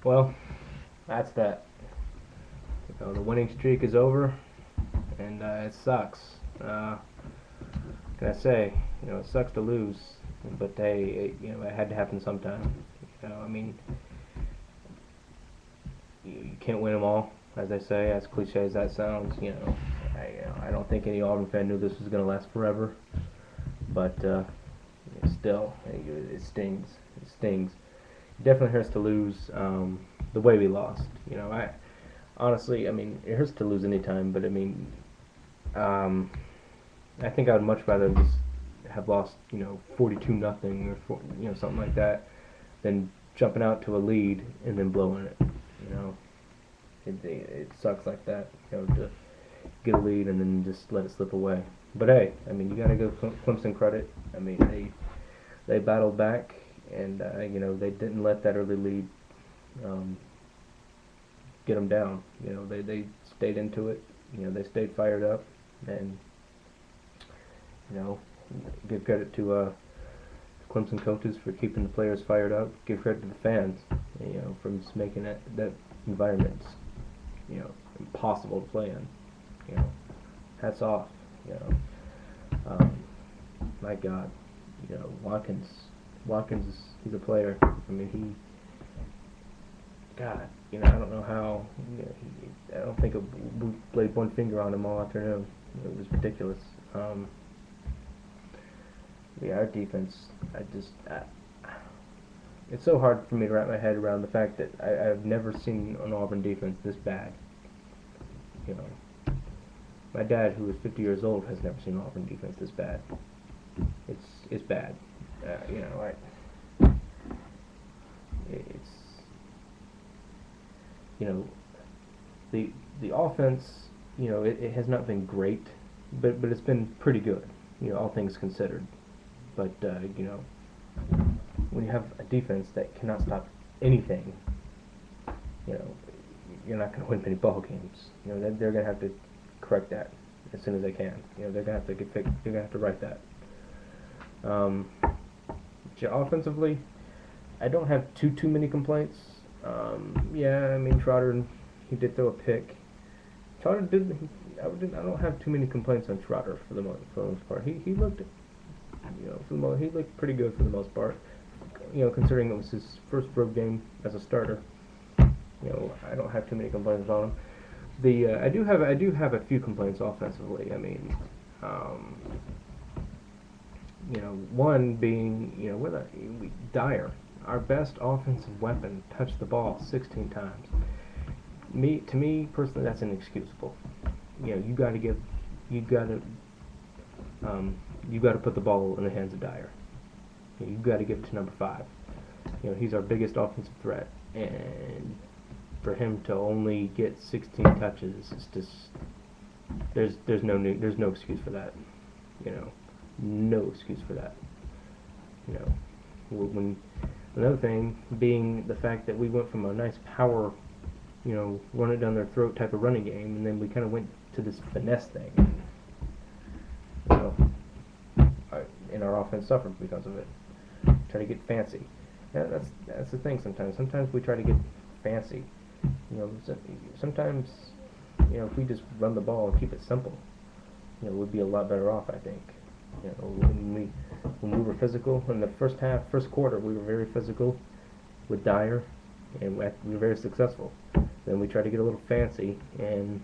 Well, that's that. The winning streak is over, and it sucks. Uh, can I say? It sucks to lose, but hey, it had to happen sometime. I mean, you can't win them all, as they say. As cliche as that sounds, I don't think any Auburn fan knew this was going to last forever, but still, it stings. It stings. It definitely hurts to lose the way we lost. I honestly, I mean, it hurts to lose any time, but I mean, um, I think I would much rather just have lost, 42 nothing or something like that, than jumping out to a lead and then blowing it. You know, it sucks like that. To get a lead and then just let it slip away. But hey, I mean, you got to give Clemson credit. I mean, they battled back, and they didn't let that early lead um, get them down. They stayed into it. They stayed fired up, and you know, give credit to Clemson coaches for keeping the players fired up. Give credit to the fans, for just making that environment, impossible to play in. Hats off. You know, um, my God, Watkins, he's a player. I mean, God, I don't know how. I don't think we laid one finger on him all afternoon. It was ridiculous. Yeah, our defense. It's so hard for me to wrap my head around the fact that I've never seen an Auburn defense this bad. You know, my dad, who is 50 years old, has never seen an Auburn defense this bad. It's bad. It's you know the offense. It has not been great, but it's been pretty good. All things considered. But when you have a defense that cannot stop anything, you know, you're not going to win many ball games. They're going to have to correct that as soon as they can. They're going to have to get fixed. They're going to have to right that. Offensively, I don't have too many complaints. Yeah, I mean Trotter, he did throw a pick. Trotter did. I don't have too many complaints on Trotter for the most part. He looked, he looked pretty good for the most part. Considering it was his first road game as a starter. I don't have too many complaints on him. I do have a few complaints offensively. I mean, one being, Dyer, our best offensive weapon, touched the ball 16 times. To me personally, that's inexcusable. You got to put the ball in the hands of Dyer. You got to give it to number 5. He's our biggest offensive threat, and for him to only get 16 touches, it's just there's no excuse for that. No excuse for that. When another thing being the fact that we went from a nice power, run it down their throat type of running game, and then we kind of went to this finesse thing. And our offense suffered because of it. Try to get fancy. That's the thing. Sometimes we try to get fancy. Sometimes if we just run the ball and keep it simple, we'd be a lot better off. I think. When we were physical in the first quarter, we were very physical with Dyer, and we were very successful. Then we tried to get a little fancy, and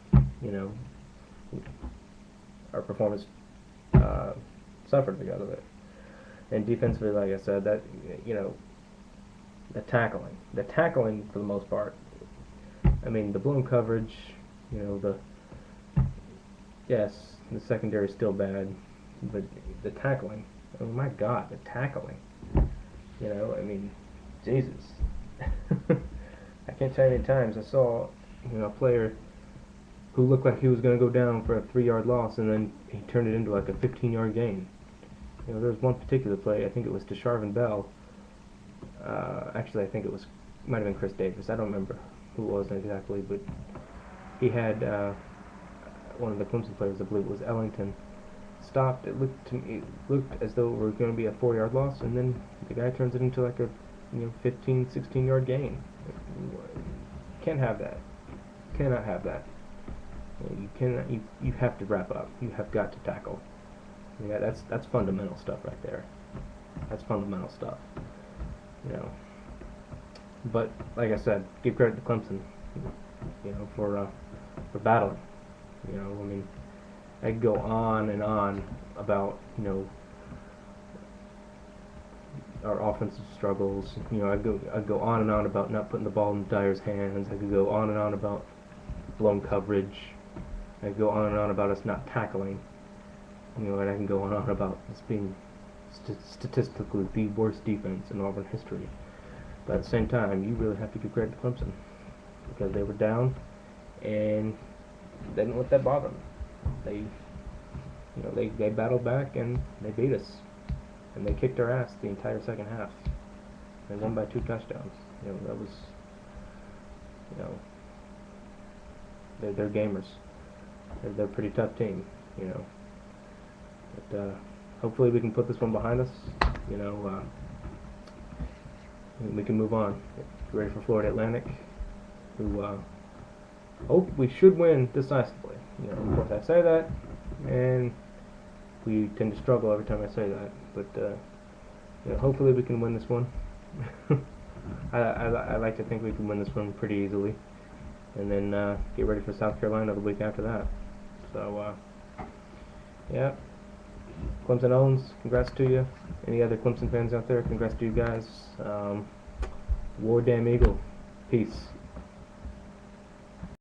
our performance suffered because of it. And defensively, like I said, that the tackling for the most part. I mean, the blown coverage, yes, the secondary is still bad, but the tackling, oh my God, the tackling. I mean, Jesus. I can't tell you how many times I saw, a player who looked like he was going to go down for a 3-yard loss, and then he turned it into like a 15-yard gain. There was one particular play, I think it was to Charvin Bell. Actually, I think might have been Chris Davis. I don't remember who it was exactly, but he had one of the Clemson players, I believe it was Ellington, stopped. It looked as though it were going to be a 4-yard loss, and then the guy turns it into like a 15, 16-yard gain. Can't have that. Cannot have that. You cannot. You have to wrap up. You have got to tackle. Yeah, that's fundamental stuff right there. That's fundamental stuff. You know. But like I said, give credit to Clemson. You know, for battling. You know, I mean, I could go on and on about, you know, our offensive struggles. You know, I'd go on and on about not putting the ball in Dyer's hands. I could go on and on about blown coverage. I could go on and on about us not tackling. You know, and I can go on and on about us being statistically the worst defense in Auburn history. But at the same time, you really have to give credit to Clemson, because they were down and they didn't let that bother them. They battled back and they beat us, and they kicked our ass the entire second half. They won by 2 touchdowns. You know, that was, you know, they're gamers. They're a pretty tough team, you know. But hopefully we can put this one behind us. You know, we can move on. Get ready for Florida Atlantic, who hope we should win decisively. You know, of course I say that, and we tend to struggle every time I say that. But you know, hopefully we can win this one. I like to think we can win this one pretty easily, and then get ready for South Carolina the week after that. So yeah, Clemson owns. Congrats to you. Any other Clemson fans out there? Congrats to you guys. War Damn Eagle. Peace.